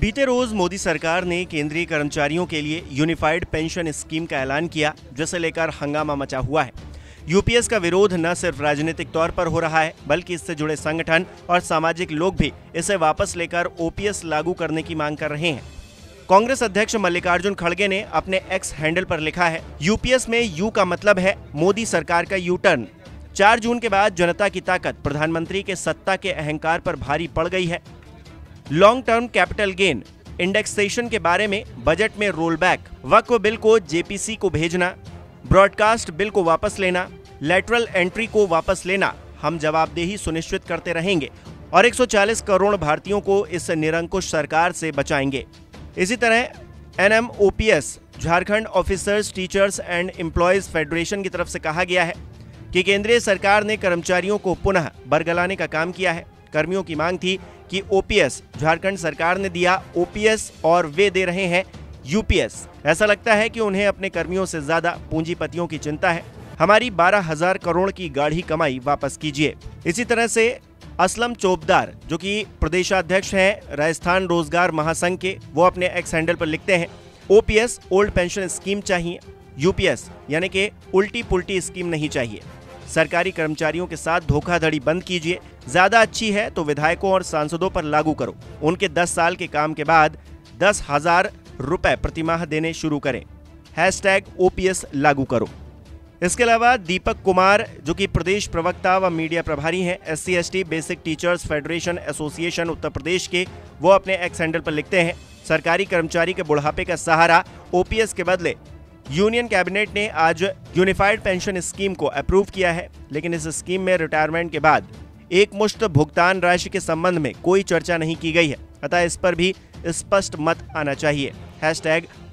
बीते रोज मोदी सरकार ने केंद्रीय कर्मचारियों के लिए यूनिफाइड पेंशन स्कीम का ऐलान किया, जिसे लेकर हंगामा मचा हुआ है। यूपीएस का विरोध न सिर्फ राजनीतिक तौर पर हो रहा है, बल्कि इससे जुड़े संगठन और सामाजिक लोग भी इसे वापस लेकर ओपीएस लागू करने की मांग कर रहे हैं। कांग्रेस अध्यक्ष मल्लिकार्जुन खड़गे ने अपने एक्स हैंडल पर लिखा है, यूपीएस में यू का मतलब है मोदी सरकार का यू टर्न। 4 जून के बाद जनता की ताकत प्रधानमंत्री के सत्ता के अहंकार पर भारी पड़ गई है। Long term capital gain, indexation के बारे में बजट में रोल बैक, वक्फ बिल को जेपीसी को भेजना, ब्रॉडकास्ट बिल को वापस लेना, लेटरल एंट्री को वापस लेना, हम जवाबदेही सुनिश्चित करते रहेंगे और 140 करोड़ भारतीयों को इस निरंकुश सरकार से बचाएंगे। इसी तरह NMOPS Jharkhand officers teachers and employees federation की तरफ से कहा गया है कि केंद्रीय सरकार ने कर्मचारियों को पुनः बरगलाने का काम किया है। कर्मियों की मांग थी कि ओपीएस झारखंड सरकार ने दिया ओपीएस और वे दे रहे हैं यूपीएस। ऐसा लगता है कि उन्हें अपने कर्मियों से ज्यादा पूंजीपतियों की चिंता है। हमारी 12,000 करोड़ की गाढ़ी कमाई वापस कीजिए। इसी तरह से असलम चोपदार, जो कि प्रदेशाध्यक्ष हैं राजस्थान रोजगार महासंघ के, वो अपने एक्स हैंडल पर लिखते हैं, ओपीएस ओल्ड पेंशन स्कीम चाहिए, यूपीएस यानी कि उल्टी पुल्टी स्कीम नहीं चाहिए। सरकारी कर्मचारियों के साथ धोखाधड़ी बंद कीजिए। ज्यादा अच्छी है तो विधायकों और सांसदों पर लागू करो। उनके 10 साल के काम के बाद 10,000 रुपए प्रतिमाह देने शुरू करें। #OPS लागू करो। इसके अलावा दीपक कुमार, जो कि प्रदेश प्रवक्ता व मीडिया प्रभारी हैं SC/ST basic teachers federation association Uttar Pradesh के, वो अपने एक्स हैंडल पर लिखते हैं, सरकारी कर्मचारी के बुढ़ापे का सहारा ओपीएस के बदले यूनियन कैबिनेट ने आज यूनिफाइड पेंशन स्कीम को अप्रूव किया है, लेकिन इस स्कीम में रिटायरमेंट के बाद एक मुश्त भुगतान राशि के संबंध में कोई चर्चा नहीं की गई है। अतः इस पर भी स्पष्ट मत आना चाहिए।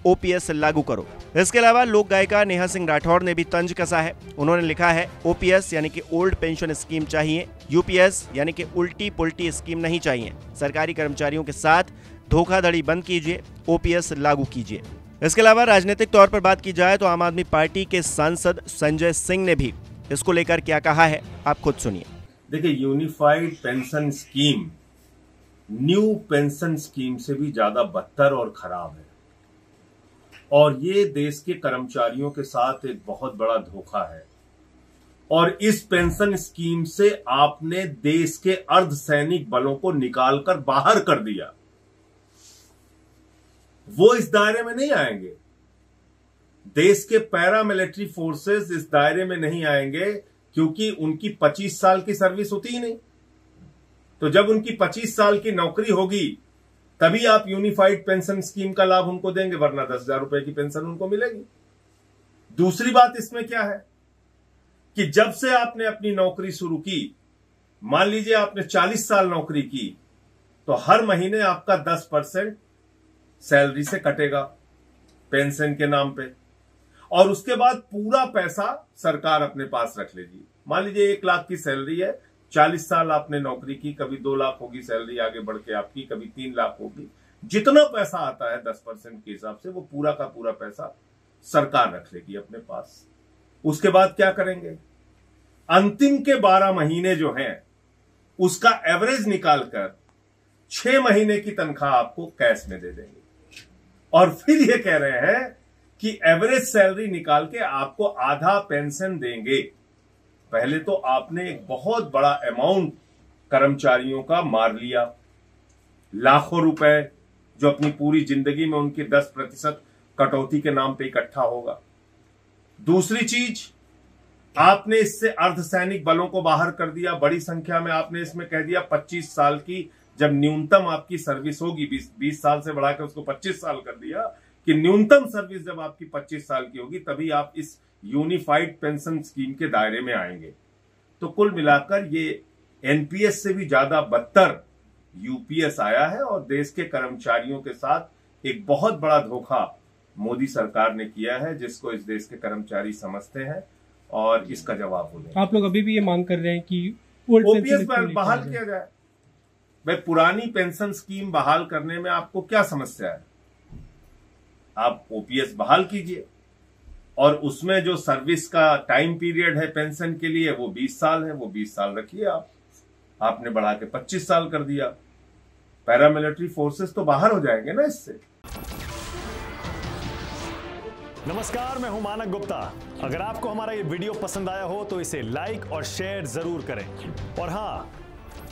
#OPS लागू करो। इसके अलावा लोक गायिका नेहा सिंह राठौड़ ने भी तंज कसा है। उन्होंने लिखा है, ओपीएस यानी कि ओल्ड पेंशन स्कीम चाहिए, यूपीएस यानी कि उल्टी पुल्टी स्कीम नहीं चाहिए। सरकारी कर्मचारियों के साथ धोखाधड़ी बंद कीजिए, ओपीएस लागू कीजिए। इसके अलावा राजनीतिक तौर पर बात की जाए तो आम आदमी पार्टी के सांसद संजय सिंह ने भी इसको लेकर क्या कहा है, आप खुद सुनिए। देखिए, unified pension scheme new pension scheme से भी ज्यादा बदतर और खराब है और ये देश के कर्मचारियों के साथ एक बहुत बड़ा धोखा है। और इस पेंशन स्कीम से आपने देश के अर्धसैनिक बलों को निकालकर बाहर कर दिया। वो इस दायरे में नहीं आएंगे। देश के पैरामिलिट्री फोर्सेस इस दायरे में नहीं आएंगे क्योंकि उनकी 25 साल की सर्विस होती ही नहीं। तो जब उनकी 25 साल की नौकरी होगी तभी आप यूनिफाइड पेंशन स्कीम का लाभ उनको देंगे, वरना 10,000 रुपए की पेंशन उनको मिलेगी। दूसरी बात इसमें क्या है कि जब से आपने अपनी नौकरी शुरू की, मान लीजिए आपने 40 साल नौकरी की, तो हर महीने आपका 10% सैलरी से कटेगा पेंशन के नाम पे और उसके बाद पूरा पैसा सरकार अपने पास रख लेगी। मान लीजिए 1 लाख की सैलरी है, 40 साल आपने नौकरी की, कभी 2 लाख होगी सैलरी आगे बढ़ के आपकी, कभी 3 लाख होगी। जितना पैसा आता है 10% के हिसाब से वो पूरा का पूरा पैसा सरकार रख लेगी अपने पास। उसके बाद क्या करेंगे, अंतिम के 12 महीने जो हैं उसका एवरेज निकालकर 6 महीने की तनख्वाह आपको कैश में दे देंगे और फिर ये कह रहे हैं कि एवरेज सैलरी निकाल के आपको आधा पेंशन देंगे। पहले तो आपने एक बहुत बड़ा अमाउंट कर्मचारियों का मार लिया, लाखों रुपए जो अपनी पूरी जिंदगी में उनकी 10% कटौती के नाम पे इकट्ठा होगा। दूसरी चीज, आपने इससे अर्धसैनिक बलों को बाहर कर दिया। बड़ी संख्या में आपने इसमें कह दिया 25 साल की जब न्यूनतम आपकी सर्विस होगी, 20 साल से बढ़ाकर उसको 25 साल कर दिया कि न्यूनतम सर्विस जब आपकी 25 साल की होगी तभी आप इस यूनिफाइड पेंशन स्कीम के दायरे में आएंगे। तो कुल मिलाकर ये एनपीएस से भी ज्यादा बदतर यूपीएस आया है और देश के कर्मचारियों के साथ एक बहुत बड़ा धोखा मोदी सरकार ने किया है, जिसको इस देश के कर्मचारी समझते हैं और इसका जवाब होने। आप लोग अभी भी ये मांग कर रहे हैं कि ओपीएस बहाल किया जाए। भाई, पुरानी पेंशन स्कीम बहाल करने में आपको क्या समस्या है? आप ओपीएस बहाल कीजिए और उसमें जो सर्विस का टाइम पीरियड है पेंशन के लिए वो 20 साल है, वो 20 साल रखिए। आपने बढ़ा के 25 साल कर दिया। पैरामिलिट्री फोर्सेस तो बाहर हो जाएंगे ना इससे। नमस्कार, मैं हूं मानक गुप्ता। अगर आपको हमारा ये वीडियो पसंद आया हो तो इसे लाइक और शेयर जरूर करें, और हां,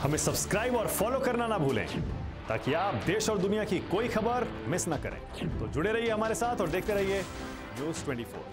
हमें सब्सक्राइब और फॉलो करना ना भूलें ताकि आप देश और दुनिया की कोई खबर मिस ना करें। तो जुड़े रहिए हमारे साथ और देखते रहिए न्यूज़ 24।